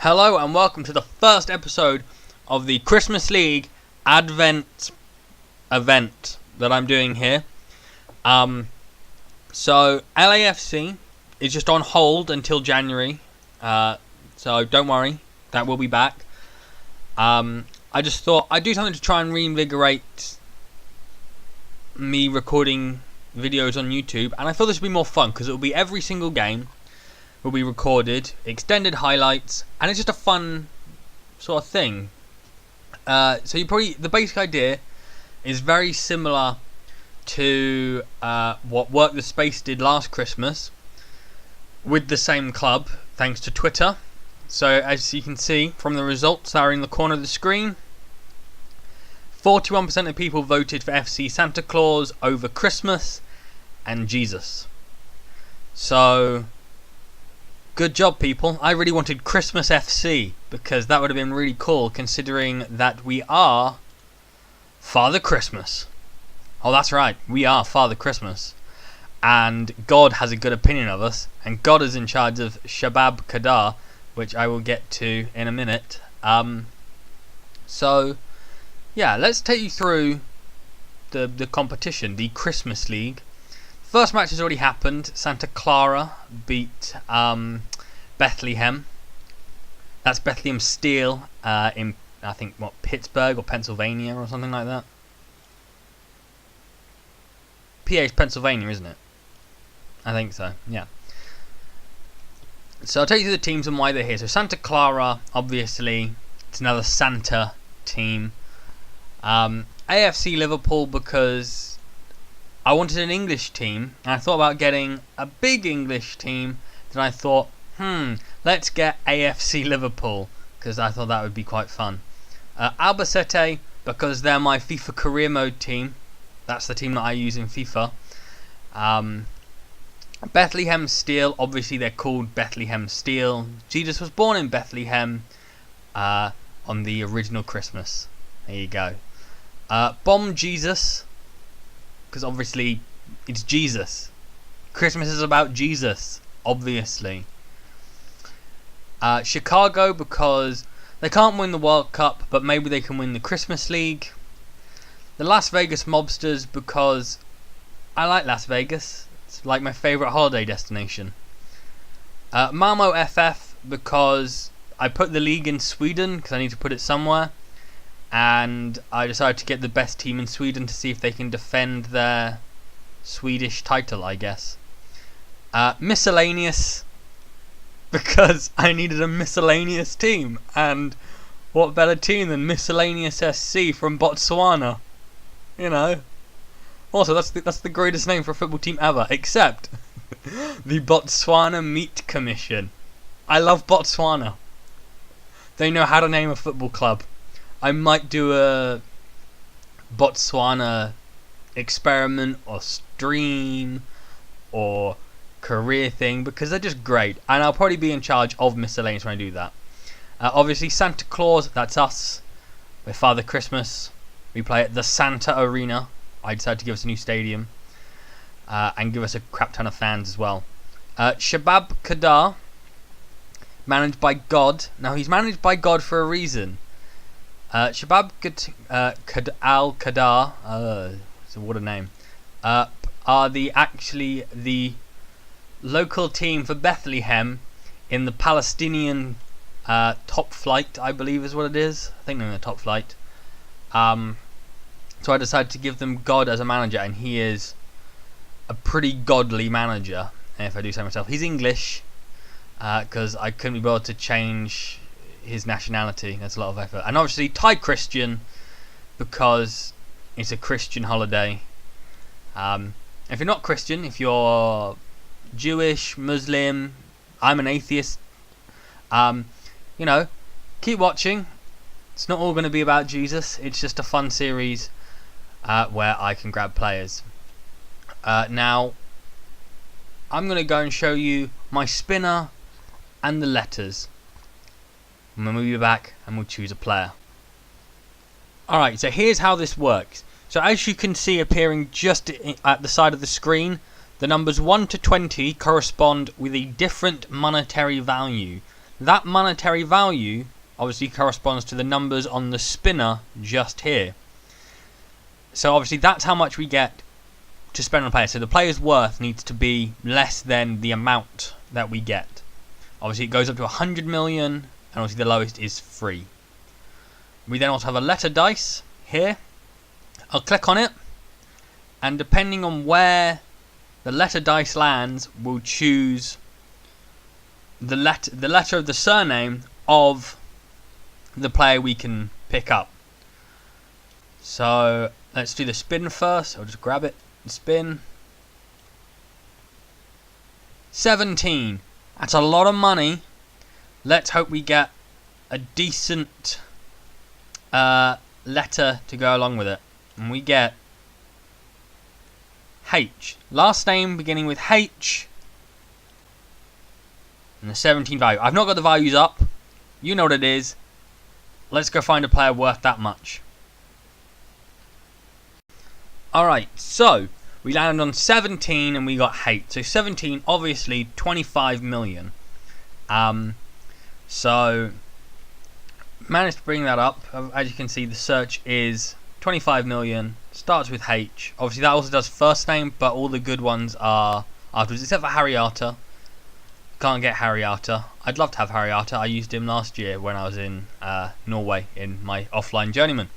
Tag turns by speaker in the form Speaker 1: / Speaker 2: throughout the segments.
Speaker 1: Hello and welcome to the first episode of the Christmas League Advent event that I'm doing here. So LAFC is just on hold until January, so don't worry, that will be back. I just thought I'd do something to try and reinvigorate me recording videos on YouTube, and I thought this would be more fun because it will be every single game will be recorded, extended highlights, and it's just a fun sort of thing. So the basic idea is very similar to what Work the Space did last Christmas with the same club, thanks to Twitter. So as you can see from the results that are in the corner of the screen, 41% of people voted for FC Santa Claus over Christmas and Jesus. So good job, people. I really wanted Christmas FC because that would have been really cool, considering that we are Father Christmas. Oh, that's right, we are Father Christmas, and God has a good opinion of us, and God is in charge of Shabab Kadar, which I will get to in a minute. So yeah, let's take you through the competition, the Christmas League. First match has already happened. Santa Clara beat Bethlehem. That's Bethlehem Steel in, I think, Pittsburgh or Pennsylvania or something like that. PA is Pennsylvania, isn't it? I think so, yeah. So I'll tell you the teams and why they're here. So Santa Clara, obviously, it's another Santa team. AFC Liverpool, because I wanted an English team, and I thought about getting a big English team. Then I thought, let's get AFC Liverpool, because I thought that would be quite fun. Albacete, because they're my FIFA career mode team. That's the team that I use in FIFA. Bethlehem Steel, obviously they're called Bethlehem Steel. Jesus was born in Bethlehem on the original Christmas. There you go. Bomb Jesus, because obviously it's Jesus. Christmas is about Jesus, obviously. Chicago, because they can't win the World Cup, but maybe they can win the Christmas League. The Las Vegas Mobsters, because I like Las Vegas. It's like my favourite holiday destination. Malmo FF, because I put the league in Sweden, because I need to put it somewhere. And I decided to get the best team in Sweden to see if they can defend their Swedish title, I guess. Miscellaneous, because I needed a miscellaneous team, and what better team than Miscellaneous SC from Botswana? You know. Also, that's the greatest name for a football team ever, except the Botswana Meat Commission. I love Botswana. They know how to name a football club. I might do a Botswana experiment or stream or career thing, because they're just great, and I'll probably be in charge of Miscellaneous when I do that. Obviously Santa Claus, that's us. We're Father Christmas. We play at the Santa Arena. I decided to give us a new stadium and give us a crap ton of fans as well. Shabab Kadar, managed by God. Now he's managed by God for a reason. Shabab Al Kadar, what a name, are actually the local team for Bethlehem in the Palestinian top flight, I believe is what it is. I think they're in the top flight. So I decided to give them God as a manager, and he is a pretty godly manager, if I do say myself. He's English, because I couldn't be bothered to change his nationality. That's a lot of effort. And obviously Thai Christian, because it's a Christian holiday. If you're not Christian, if you're Jewish, Muslim, I'm an atheist, keep watching. It's not all going to be about Jesus. It's just a fun series where I can grab players. Now I'm going to go and show you my spinner and the letters, and then we'll be back and we'll choose a player. Alright, so here's how this works. So as you can see appearing just at the side of the screen, The numbers 1 to 20 correspond with a different monetary value. that monetary value obviously corresponds to the numbers on the spinner just here. So obviously that's how much we get to spend on a player. So the player's worth needs to be less than the amount that we get. Obviously it goes up to 100 million, and obviously the lowest is free. We then also have a letter dice here. I'll click on it, and depending on where the letter dice lands, we'll choose the letter of the surname of the player we can pick up. So let's do the spin first. I'll just grab it and spin. 17. That's a lot of money. Let's hope we get a decent letter to go along with it. And we get H. Last name beginning with H. And the 17 value. I've not got the values up. You know what it is. Let's go find a player worth that much. Alright, so we landed on 17 and we got H. So 17, obviously 25 million. So managed to bring that up. As you can see, the search is 25 million. Starts with H. Obviously that also does first name, but all the good ones are afterwards, except for Harriata. Can't get Harriata. I'd love to have Harriata. I used him last year when I was in Norway in my offline journeyman.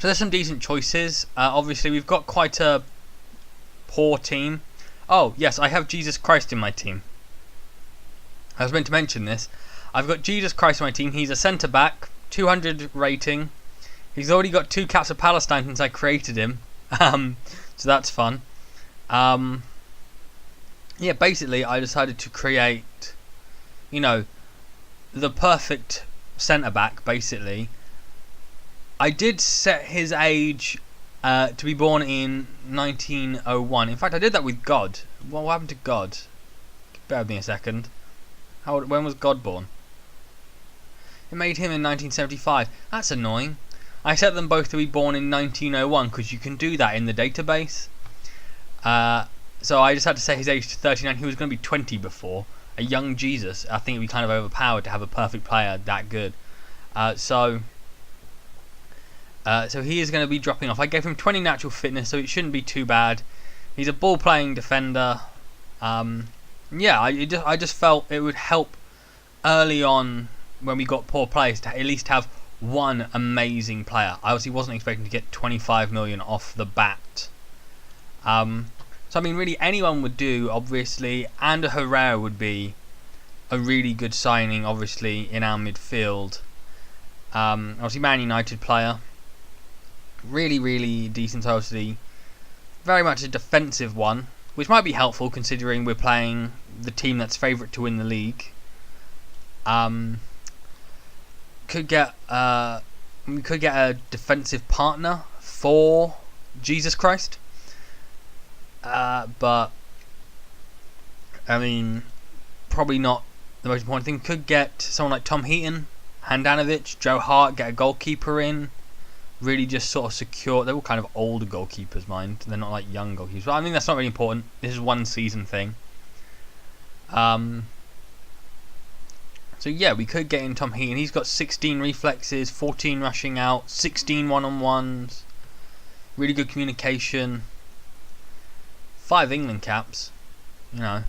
Speaker 1: So there's some decent choices. Obviously we've got quite a poor team. Oh yes, I have Jesus Christ in my team. I was meant to mention this. I've got Jesus Christ in my team. He's a centre back, 200 rating. He's already got 2 caps of Palestine since I created him. So that's fun. Yeah, basically I decided to create, you know, the perfect centre back. Basically, I did set his age to be born in 1901. In fact, I did that with God. What happened to God? Bear with me a second. When was God born? It made him in 1975. That's annoying. I set them both to be born in 1901 because you can do that in the database. So I just had to set his age to 39. He was going to be 20 before. A young Jesus. I think it would be kind of overpowered to have a perfect player that good. So he is going to be dropping off. I gave him 20 natural fitness, so it shouldn't be too bad. He's a ball-playing defender. Yeah, I just felt it would help early on when we got poor players to at least have one amazing player. I obviously wasn't expecting to get 25 million off the bat. So I mean, really anyone would do, obviously, and a Herrera would be a really good signing, obviously, in our midfield. Obviously, Man United player. Really, really decent, obviously. Very much a defensive one, which might be helpful considering we're playing the team that's favourite to win the league. We could get a defensive partner for Jesus Christ. But I mean, probably not the most important thing. Could get someone like Tom Heaton, Handanovic, Joe Hart, get a goalkeeper in. Really just sort of secure. They're all kind of older goalkeepers, mind. They're not like young goalkeepers. But I think that's not really important. This is one season thing. So yeah, we could get in Tom Heaton. He's got 16 reflexes, 14 rushing out, 16 one-on-ones. Really good communication. 5 England caps, you know.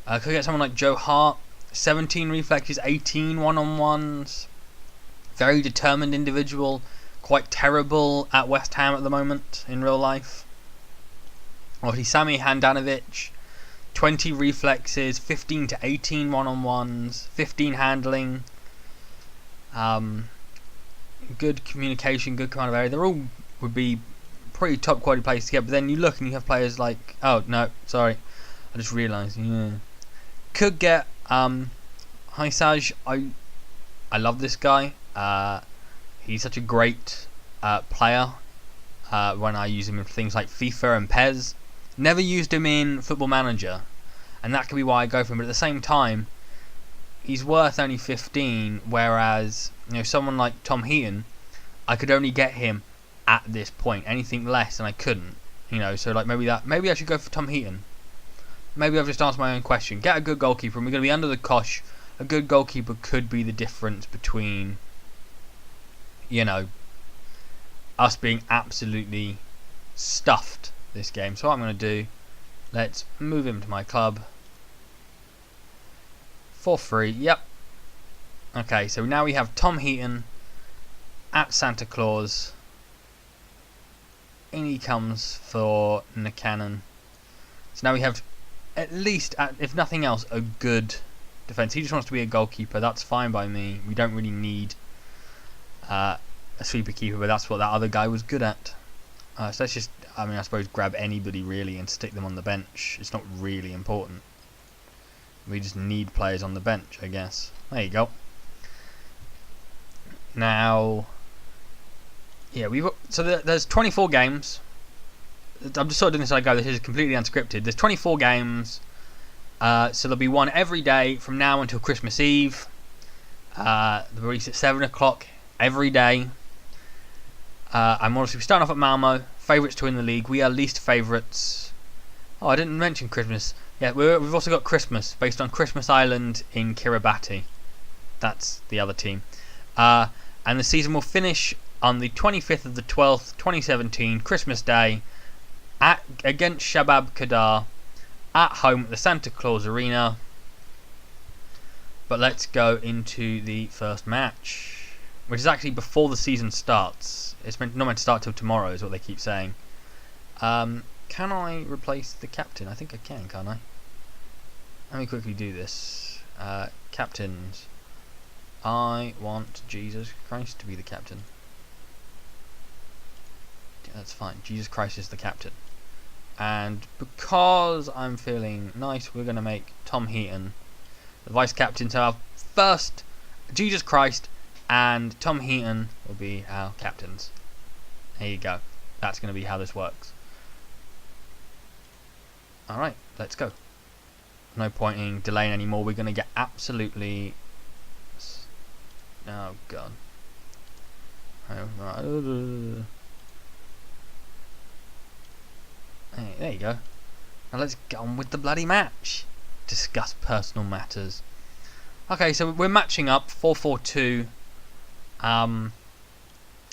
Speaker 1: Could get someone like Joe Hart, 17 reflexes, 18 one-on-ones. Very determined individual, quite terrible at West Ham at the moment in real life. Obviously, Sami Handanovic, 20 reflexes, 15 to 18 one-on-ones, 15 handling. Good communication, good command of area. They're all would be pretty top quality players to get, but then you look and you have players like, oh no, sorry, I just realised, yeah. Could get Haisaj. I love this guy. He's such a great player when I use him in things like FIFA and PES. Never used him in Football Manager, and that could be why I go for him, but at the same time he's worth only 15, whereas, you know, someone like Tom Heaton, I could only get him at this point. Anything less and I couldn't, you know. So like maybe I should go for Tom Heaton. maybe I've just asked my own question. Get a good goalkeeper, and we're going to be under the cosh. A good goalkeeper could be the difference between, you know, us being absolutely stuffed this game. So what I'm going to do, let's move him to my club for free. Yep. Okay, so now we have Tom Heaton at Santa Claus. In he comes for Buchanan. So now we have at least, if nothing else, a good defence. He just wants to be a goalkeeper. That's fine by me. We don't really need a sweeper keeper, but that's what that other guy was good at. So let's just, I suppose grab anybody really and stick them on the bench. It's not really important. We just need players on the bench, I guess. There you go. Now, yeah, there's 24 games. I'm just sort of doing this as I go. This is completely unscripted. There's 24 games, so there'll be one every day from now until Christmas Eve. They'll release at 7 o'clock every day. I'm obviously starting off at Malmo, favourites to win the league. We are least favourites. Oh, I didn't mention Christmas. Yeah, we've also got Christmas, based on Christmas Island in Kiribati. That's the other team. And the season will finish on the 25th of the 12th, 2017, Christmas Day, against Shabab Kadar, at home at the Santa Claus Arena. But let's go into the first match, which is actually before the season starts. It's not meant to start till tomorrow, is what they keep saying. Can I replace the captain? I think I can, can't I? Let me quickly do this. Captains. I want Jesus Christ to be the captain. Yeah, that's fine. Jesus Christ is the captain. And because I'm feeling nice, we're going to make Tom Heaton the vice captain. So our first, Jesus Christ and Tom Heaton will be our captains. There you go. That's going to be how this works. Alright, let's go. No point in delaying anymore. We're going to get absolutely... Oh, God. Hey, there you go. Now let's get on with the bloody match. Discuss personal matters. Okay, so we're matching up 4-4-2.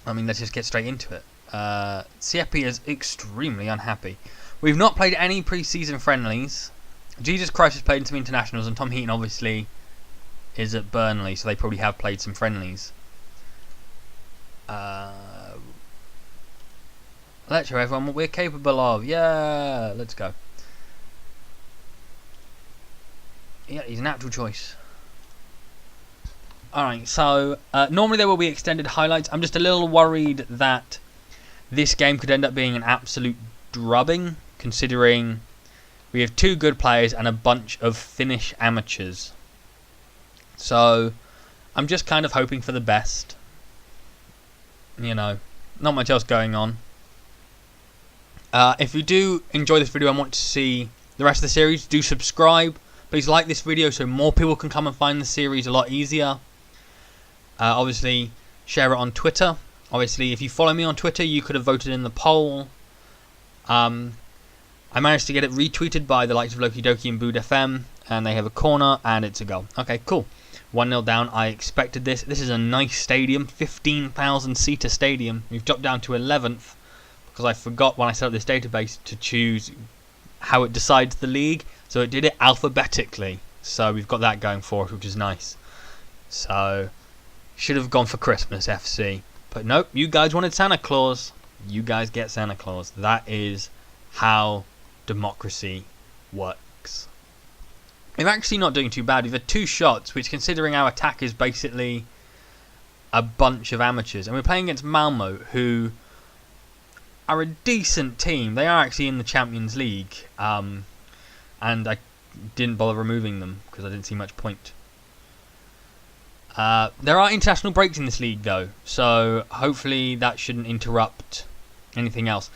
Speaker 1: Let's just get straight into it. Siepi is extremely unhappy. We've not played any pre-season friendlies. Jesus Christ has played in some internationals, and Tom Heaton obviously is at Burnley, so they probably have played some friendlies. Let's show everyone what we're capable of. Yeah, let's go. Yeah, he's a natural choice. Alright, so normally there will be extended highlights. I'm just a little worried that this game could end up being an absolute drubbing, considering we have two good players and a bunch of Finnish amateurs. So I'm just kind of hoping for the best. You know, not much else going on. If you do enjoy this video and want to see the rest of the series, do subscribe. Please like this video so more people can come and find the series a lot easier. Obviously, share it on Twitter. Obviously, if you follow me on Twitter, you could have voted in the poll. I managed to get it retweeted by the likes of Loki Doki and Bood FM, and they have a corner, and it's a goal. Okay, cool. 1-0 down. I expected this. This is a nice stadium, 15,000-seater stadium. We've dropped down to 11th because I forgot when I set up this database to choose how it decides the league. So it did it alphabetically. So we've got that going for us, which is nice. So should have gone for Christmas FC. But nope, you guys wanted Santa Claus. You guys get Santa Claus. That is how democracy works. We're actually not doing too bad. We've had 2 shots, which, considering our attack is basically a bunch of amateurs. And we're playing against Malmo, who are a decent team. They are actually in the Champions League. And I didn't bother removing them because I didn't see much point. There are international breaks in this league, though. So hopefully that shouldn't interrupt anything else.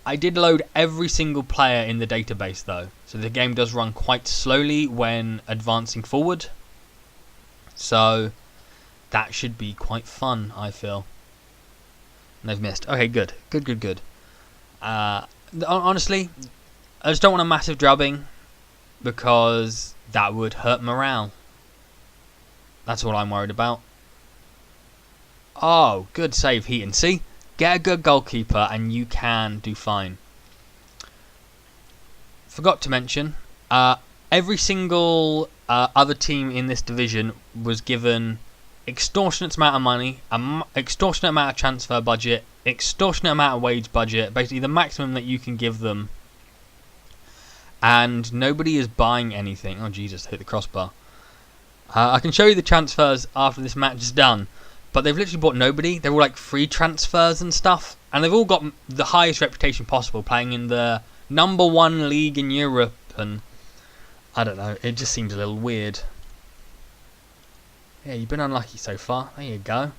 Speaker 1: I did load every single player in the database, though, so the game does run quite slowly when advancing forward. So that should be quite fun, I feel. And they've missed. Okay, good. Good. Honestly, I just don't want a massive drubbing. because that would hurt morale. That's all I'm worried about. Oh, good save, Heaton. See? Get a good goalkeeper and you can do fine. Forgot to mention, every single other team in this division was given extortionate amount of money, extortionate amount of transfer budget, extortionate amount of wage budget, basically the maximum that you can give them. And nobody is buying anything. Oh, Jesus, hit the crossbar. I can show you the transfers after this match is done. But they've literally bought nobody. They're all like free transfers and stuff. And they've all got the highest reputation possible, playing in the #1 league in Europe. And I don't know, it just seems a little weird. Yeah, you've been unlucky so far. There you go.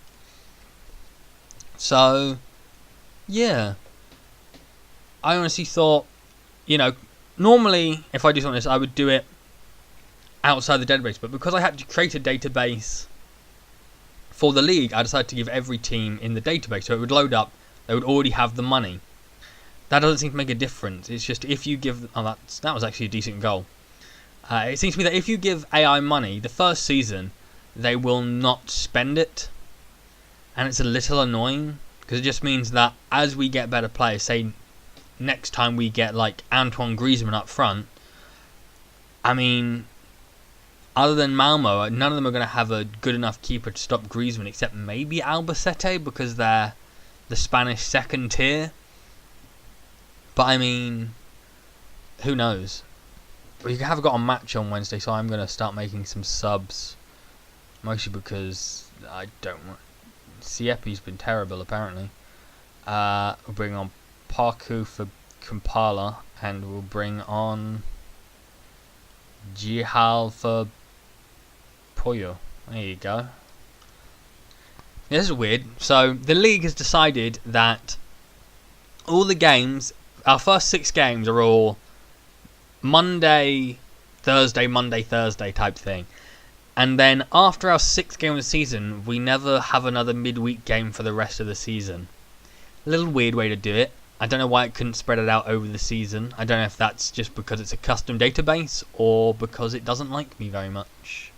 Speaker 1: So, yeah. I honestly thought, normally if I do something like this, I would do it outside the database. But because I had to create a database for the league, I decided to give every team in the database, so it would load up. They would already have the money. That doesn't seem to make a difference. It's just if you give... Oh, that was actually a decent goal. It seems to me that if you give AI money, the first season, they will not spend it. And it's a little annoying, because it just means that as we get better players, say next time we get like Antoine Griezmann up front, I mean, other than Malmo, none of them are going to have a good enough keeper to stop Griezmann, except maybe Albacete, because they're the Spanish second tier. But I mean, who knows? We have got a match on Wednesday, so I'm going to start making some subs. Mostly because I don't want... Siepi's been terrible, apparently. We'll bring on Parku for Kampala, and we'll bring on Jihal for Poyo. There you go. This is weird. So, the league has decided that all the games, our first 6 games are all Monday, Thursday type thing. And then after our 6th game of the season, we never have another midweek game for the rest of the season. A little weird way to do it. I don't know why it couldn't spread it out over the season. I don't know if that's just because it's a custom database or because it doesn't like me very much.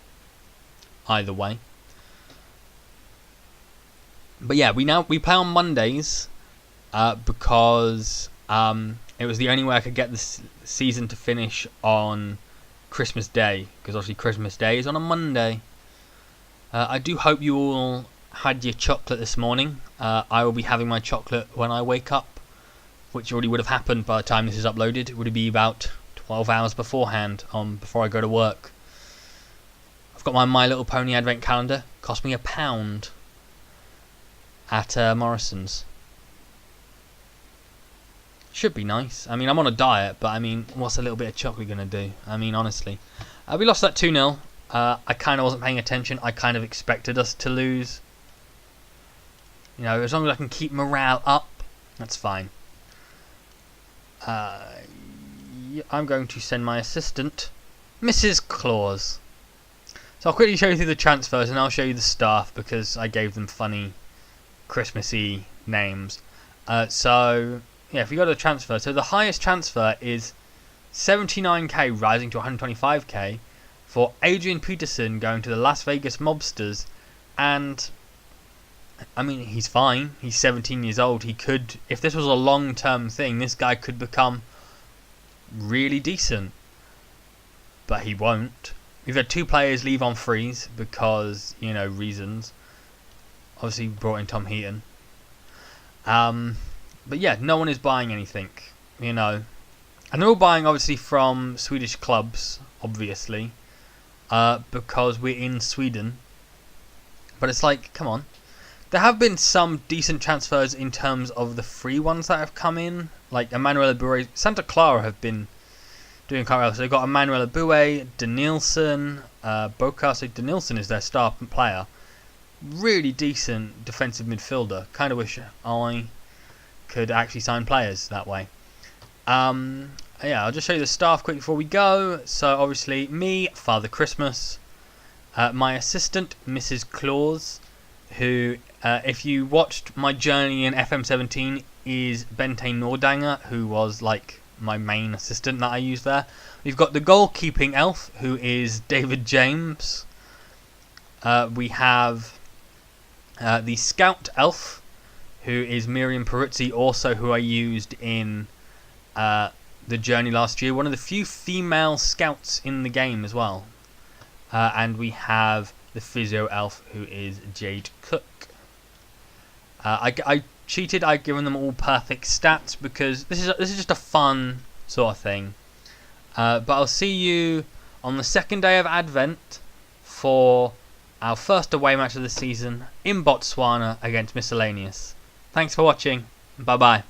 Speaker 1: Either way. But yeah, we play on Mondays because it was the only way I could get the season to finish on Christmas Day, because obviously Christmas Day is on a Monday. I do hope you all had your chocolate this morning. I will be having my chocolate when I wake up, which already would have happened by the time this is uploaded. It would be about 12 hours beforehand, before I go to work. I've got My Little Pony advent calendar. Cost me £1 at Morrison's. Should be nice. I mean, I'm on a diet, but I mean, what's a little bit of chocolate going to do? I mean, honestly. We lost that 2-0. I kind of wasn't paying attention. I kind of expected us to lose. As long as I can keep morale up, that's fine. I'm going to send my assistant, Mrs. Claus. So I'll quickly show you through the transfers, and I'll show you the staff, because I gave them funny Christmassy names. Yeah, if we go to the transfer, so the highest transfer is 79k rising to 125k for Adrian Peterson going to the Las Vegas Mobsters. And I mean, he's fine. He's 17 years old. He could, if this was a long-term thing, this guy could become really decent. But he won't. We've had 2 players leave on frees because, reasons. Obviously brought in Tom Heaton. But yeah, no one is buying anything, And they're all buying, obviously, from Swedish clubs, obviously. Because we're in Sweden. But it's like, come on. There have been some decent transfers in terms of the free ones that have come in. Like Emmanuel Abue. Santa Clara have been doing quite well. So they've got Emmanuel Abue, Denilson, Boca. So Denilson is their star player. Really decent defensive midfielder. Kind of wish I could actually sign players that way. Yeah, I'll just show you the staff quick before we go. So obviously me, Father Christmas, my assistant Mrs. Claus, who if you watched my journey in FM18 is Bente Nordanger, who was like my main assistant that I use there. We've got the goalkeeping elf, who is David James. We have the scout elf, who is Miriam Peruzzi, also who I used in the journey last year. One of the few female scouts in the game as well. And we have the physio elf, who is Jade Cook. I cheated. I've given them all perfect stats because this is just a fun sort of thing. But I'll see you on the second day of Advent for our first away match of the season in Botswana against Miscellaneous. Thanks for watching. Bye bye.